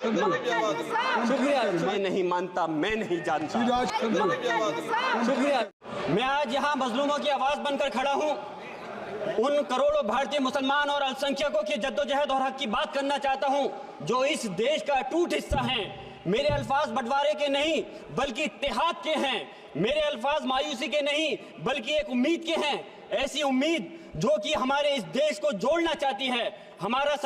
शुक्रिया। मैं नहीं मानता, मैं नहीं जानता। शुक्रिया। मैं आज यहाँ मजलूमों की आवाज बनकर खड़ा हूँ। उन करोड़ों भारतीय मुसलमान और अल्पसंख्यकों की जद्दोजहद और हक की बात करना चाहता हूँ जो इस देश का अटूट हिस्सा हैं। मेरे अल्फाज बंटवारे के नहीं बल्कि इत्तेहाद के हैं। मेरे अल्फाज मायूसी के नहीं बल्कि एक उम्मीद के हैं। ऐसी उम्मीद जो कि हमारे इस देश को जोड़ना चाहती है। हमारे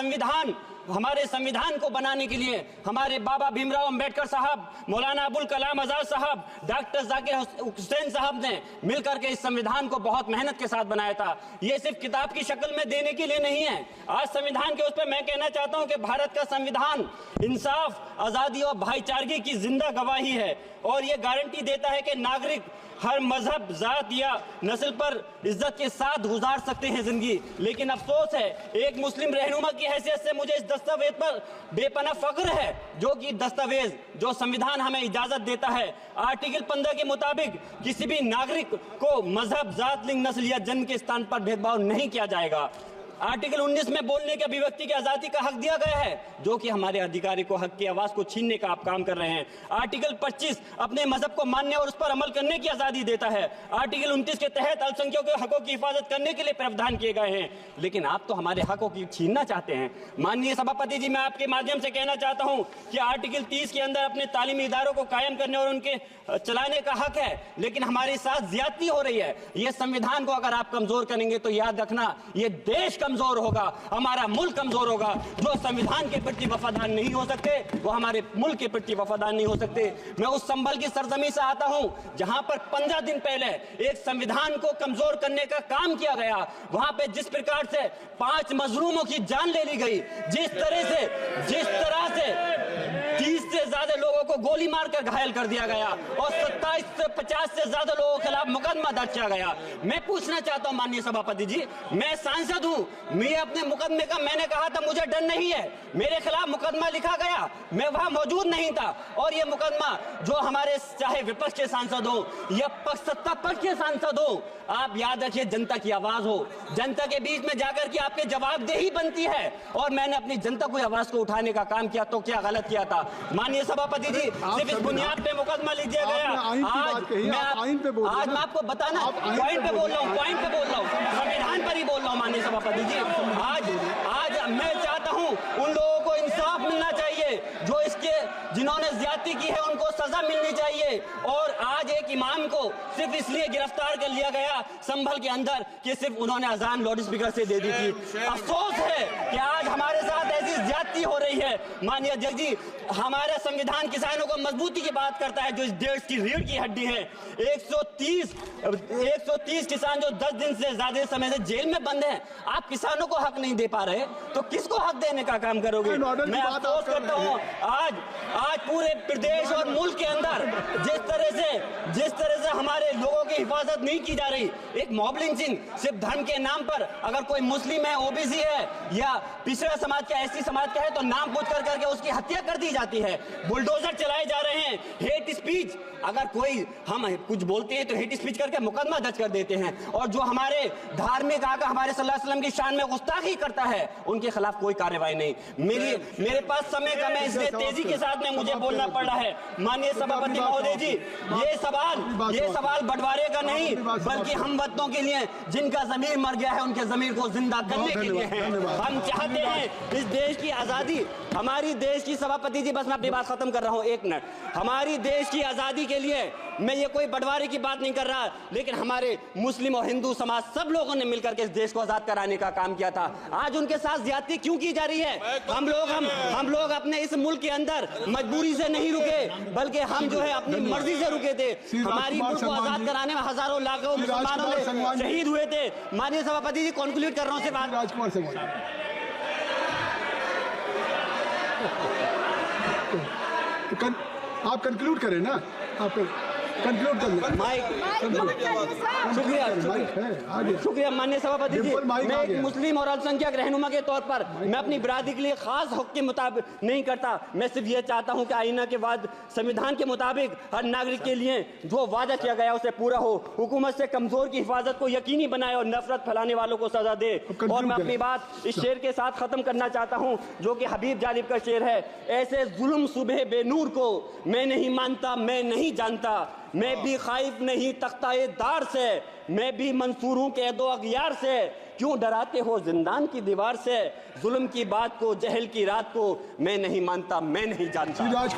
संविधान को बनाने के लिए हमारे बाबा भीमराव अंबेडकर साहब, मौलाना अबुल कलाम आजाद साहब, डॉक्टर जाकिर हुसैन साहब ने मिलकर के इस संविधान को बहुत मेहनत के साथ बनाया था। ये सिर्फ किताब की शक्ल में देने के लिए नहीं है। आज संविधान के उस पर मैं कहना चाहता हूं कि भारत का संविधान इंसाफ, आजादी और भाईचारगी की जिंदा गवाही है और ये गारंटी देता है कि नागरिक हर मजहब, जात या नस्ल पर इज्जत के साथ गुजार सकते हैं जिंदगी। लेकिन अफसोस है, एक मुस्लिम रहनुमा की हैसियत से मुझे इस दस्तावेज पर बेपनाह फख्र है जो कि दस्तावेज जो संविधान हमें इजाजत देता है। आर्टिकल 15 के मुताबिक किसी भी नागरिक को मजहब, जात, लिंग, नस्ल या जन्म के स्थान पर भेदभाव नहीं किया जाएगा। आर्टिकल 19 में बोलने के, अभिव्यक्ति की आजादी का हक दिया गया है जो कि हमारे अधिकारी को हक की आवाज को छीनने का आप काम कर रहे हैं। आर्टिकल 25 अपने मजहब को मानने और उस पर अमल करने की आजादी देता है। आर्टिकल 29 के तहत अल्पसंख्यकों के हकों की हिफाजत करने के लिए प्रावधान किए गए हैं। लेकिन आप तो हमारे हकों की छीनना चाहते हैं। माननीय सभापति जी, मैं आपके माध्यम से कहना चाहता हूं कि आर्टिकल 30 के अंदर अपने तालीमी इदारों को कायम करने और उनके चलाने का हक है, लेकिन हमारे साथ ज्यादती हो रही है। ये संविधान को अगर आप कमजोर करेंगे तो याद रखना ये देश कमजोर होगा, हमारा मुल्क कमजोर होगा। जो संविधान के प्रति वफादार नहीं हो सकते वो हमारे मुल्क के प्रति वफादार नहीं हो सकते। मैं उस संभल की सरजमी से आता हूं जहां पर 15 दिन पहले एक संविधान को कमजोर करने का काम किया गया। वहां पे जिस प्रकार से 5 मजलूमों की जान ले ली गई, जिस तरह से 30 से ज्यादा लोगों को गोली मारकर घायल कर दिया गया और 27 से 50 से ज्यादा लोगों के खिलाफ मुकदमा दर्ज किया गया। मैं पूछना चाहता हूं माननीय सभापति जी, मैं सांसद हूं, मैं अपने मुकदमे का, मैंने कहा था मुझे डर नहीं है, मेरे खिलाफ मुकदमा लिखा गया, मैं वहां मौजूद नहीं था और ये मुकदमा जो हमारे चाहे विपक्ष के सांसद हो या सत्ता पक्ष के सांसद हो, आप याद रखिए जनता की आवाज हो, जनता के बीच में जाकर के आपके जवाबदेही बनती है और मैंने अपनी जनता को आवाज को उठाने का काम किया तो क्या गलत किया था। माननीय सभापति जी, सिर्फ इस बुनियाद पे मुकदमा लिख दिया गया। आज मैं आपको बताना पॉइंट पे बोल रहा हूँ, संविधान पर ही बोल रहा हूँ माननीय सभापति जी। आज मैं चाहता हूं उन लोगों को इंसाफ मिलना चाहिए जो जिन्होंने ज्यादती की है, उनको सजा मिलनी चाहिए। और आज एक इमाम को सिर्फ इसलिए गिरफ्तार कर लिया गया संभल के अंदर कि सिर्फ उन्होंने अजान लाउड स्पीकर से दे दी थी। अफसोस है कि आज हमारे साथ ऐसी ज्यादती हो रही है। माननीय अध्यक्ष जी, हमारा संविधान किसानों को मजबूती की बात करता है जो इस देश की रीढ़ की हड्डी है। 130 किसान जो 10 दिन से ज्यादा समय से जेल में बंद हैं, आप किसानों को हक नहीं दे पा रहे तो किसको हक देने का काम करोगे। मैं अफसोस करता हूँ आज पूरे प्रदेश और मुल्क के अंदर जिस तरह से हमारे लोगों की हिफाजत नहीं की जा रही। एक मॉब लिंचिंग सिर्फ धर्म के नाम पर, अगर कोई मुस्लिम है, ओबीसी है या पिछड़ा समाज का, एससी समाज का है तो नाम पूछ करके उसकी हत्या कर दी जाती है। बुलडोजर चलाए जा रहे हैं। हेट स्पीच, अगर कोई हम कुछ बोलते हैं तो हेट स्पीच करके मुकदमा दर्ज कर देते हैं और जो हमारे धार्मिक आका हमारे सल्लल्लाहु अलैहि वसल्लम की शान में गुस्ताखी करता है उनके खिलाफ कोई कार्रवाई नहीं। मेरे पास समय कम है इसलिए तेजी के साथ में मुझे बोलना पड़ रहा है। माननीय सभापति महोदय जी, ये सवाल बंटवारे का नहीं बल्कि हम वतनों के लिए जिनका जमीर मर गया है उनके जमीर को जिंदा करने के लिए है। हम चाहते हैं इस देश की आजादी, हमारी देश की, सभापति जी बस मैं अपनी बात खत्म कर रहा हूं, 1 मिनट। हमारी देश की आजादी के लिए मैं ये कोई बंटवारे की बात नहीं कर रहा, लेकिन हमारे मुस्लिम और हिंदू समाज सब लोगों ने मिलकर के इस देश को आजाद कराने का काम किया था। आज उनके साथ ज्यादती क्यों की जा रही है। हम लोग अपने इस मुल्क के अंदर मजबूरी से नहीं रुके बल्कि हम जो है अपनी मर्जी से रुके थे। हमारी मुल्क को आजाद कराने में हजारों लाखों मुसलमानों ने शहीद हुए थे। माननीय सभापति जी, कंक्लूड कर रहा हूं सिर्फ राजकुमार से आप कंक्लूड करें ना। आप कंक्लूड कर लें। माइक शुक्रिया शुक्रिया माननीय सभापति जी। मैं एक मुस्लिम और अल्पसंख्यक रहनुमा के तौर पर मैं अपनी बिरादरी के लिए खास हक के मुताबिक नहीं करता। मैं सिर्फ ये चाहता हूं कि आईना के बाद संविधान के मुताबिक हर नागरिक के लिए जो वादा किया गया उसे पूरा हो, हुकूमत से कमजोर की हिफाजत को यकीनी बनाए और नफरत फैलाने वालों को सजा दे। और मैं अपनी बात इस शेर के साथ खत्म करना चाहता हूं जो कि हबीब जालिब का शेर है। ऐसे जुल्म सुबह बेनूर को मैं नहीं मानता, मैं नहीं जानता, मैं भी खाइफ नहीं तख्ताए दार से, मैं भी मंसूर हूं कैदो अगयार से। क्यों डराते हो जिंदान की दीवार से, जुल्म की बात को जहल की रात को मैं नहीं मानता, मैं नहीं जानता।